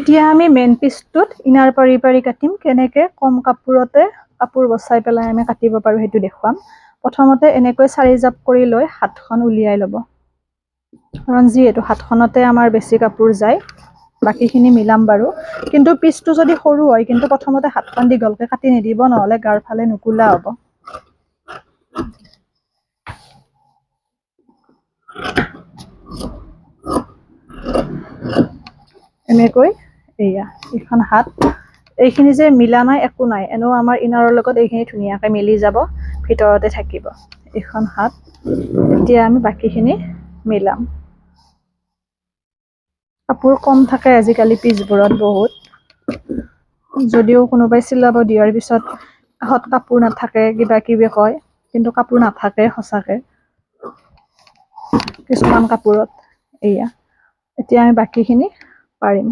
এতিয়া আমি main পিচটোত inner পাৰি কাটিম কেনেকৈ কম কাপোৰতে কাপোৰ বচাই পেলাই আমি কাটিব পাৰোঁ সেইটো দেখুৱাম প্ৰথমতে এনেকৈ 4 জাপ কৰি লৈ হাতখন উলিয়াই ল'ব কাৰণ যিহেতু হাতখনতে আমাৰ বেছি কাপোৰ যায় বাকিখিনি মিলাম বাৰু কিন্তু পিচটো যদি সৰু হয় কিন্তু প্ৰথমতে হাতখন দীঘলকে কাটি নিদিব নহলে গাৰ ফালে নুকুলা হ'ব এনেকৈ এয়া এখন হাত এইখিনি যে মিলা নাই একো নাই এনেও আমাৰ ইনাৰৰ লগত এইখিনি ধুনীয়াকৈ মিলি যাব ভিতৰতে থাকিব এখন হাত এতিয়া আমি বাকিখিনি মিলাম কাপোৰ কম থাকে আজিকালি পিচবোৰত বহুত যদিও কোনোবাই চিলাব দিয়াৰ পিছত হাত কাপোৰ নাথাকে কিবা কিবি কয় কিন্তু কাপোৰ নাথাকে সঁচাকে কিছুমান কাপোৰত এয়া এতিয়া আমি বাকিখিনি পাৰিম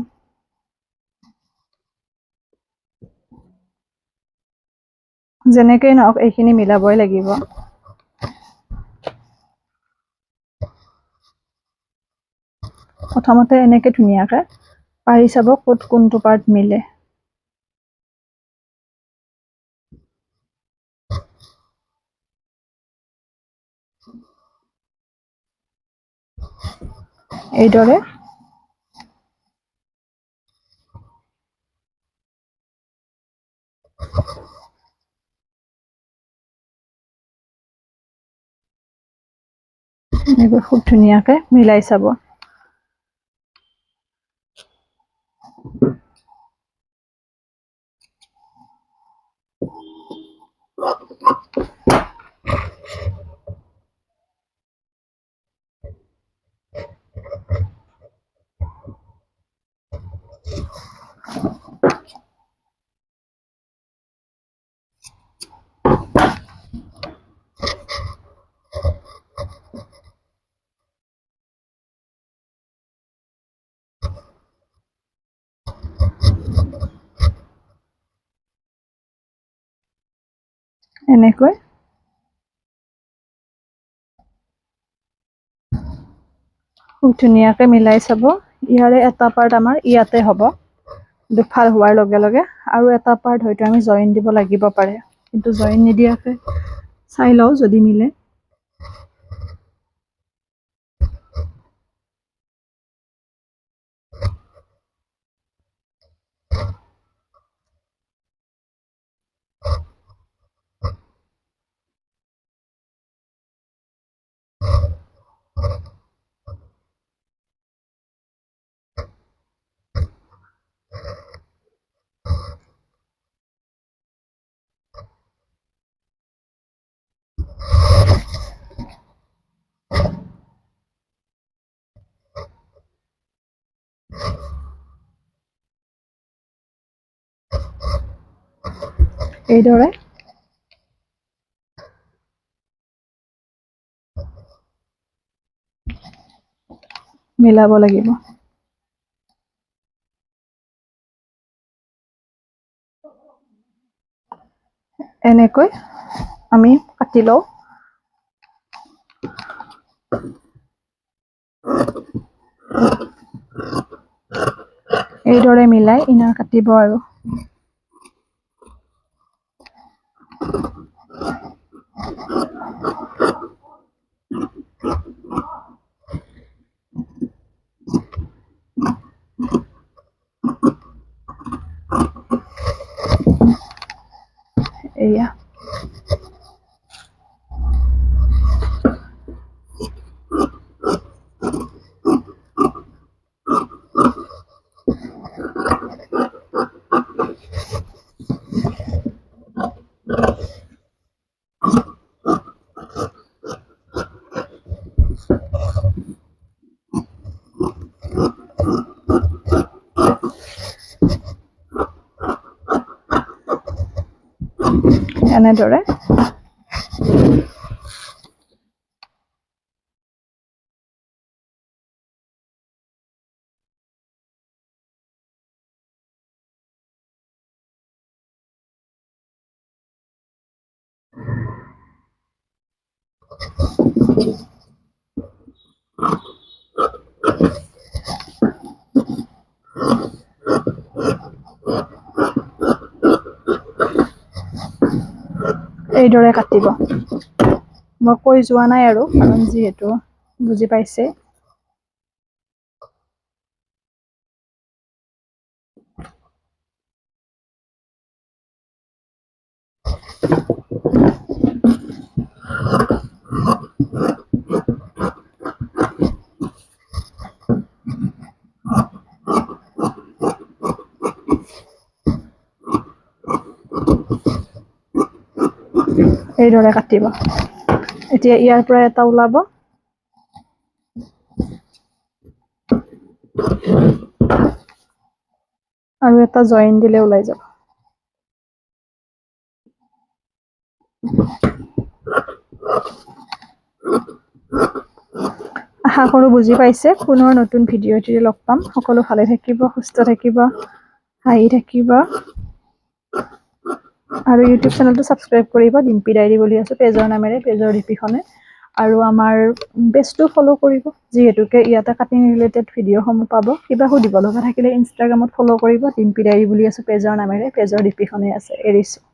যেনেকৈ নহওক এইখিনি মিলাবই লাগিব প্ৰথমতে এনেকৈ ধুনীয়াকৈ পাৰি চাব ক'ত কোনটো পাৰ্ট মিলে এইদৰে এনেকৈ খুব ধুনীয়াকৈ মিলাই চাব এনেকৈ খুব ধুনীয়াকৈ মিলাই চাব ইয়াৰে এটা পাৰ্ট আমাৰ ইয়াতে হ'ব দুফাল হোৱাৰ লগে লগে আৰু এটা পাৰ্ট হয়তো আমি জইন দিব লাগিব পাৰে কিন্তু জইন নিদিয়াকৈ চাই লওঁ যদি মিলে এইদৰে মিলাব লাগিব এনেকৈ আমি কাটি লওঁ এইদৰে মিলাই ইনাৰ কাটিব আৰু এয়া এনেদৰে এইদৰে কাটিব মই কৈ যোৱা নাই আৰু কাৰণ যিহেতু বুজি পাইছে এইদৰে কাটিব এতিয়া ইয়াৰ পৰা এটা ওলাব আৰু এটা জইন দিলে ওলাই যাব আশা কৰো বুজি পাইছে পুনৰ নতুন ভিডিঅ' এটি লগ পাম সকলো ভালে থাকিব সুস্থ থাকিব হাঁহি থাকিব আৰু ইউটিউব চেনেলটো সাবস্ক্ৰাইব কৰিব ডিম্পি ডায়েৰী বুলি আছে পেজৰ নামেৰে পেজৰ ডিপিখনে আৰু আমাৰ পেজটো ফলো কৰিব যিহেতুকে ইয়াতে কাটিং ৰিলেটেড ভিডিঅ'সমূহ পাব কিবা সুধিব লগা থাকিলে ইনষ্টাগ্ৰামত ফলো কৰিব ডিম্পি ডায়েৰী বুলি আছে পেজৰ নামেৰে পেজৰ ডিপিখনে আছে এৰিছো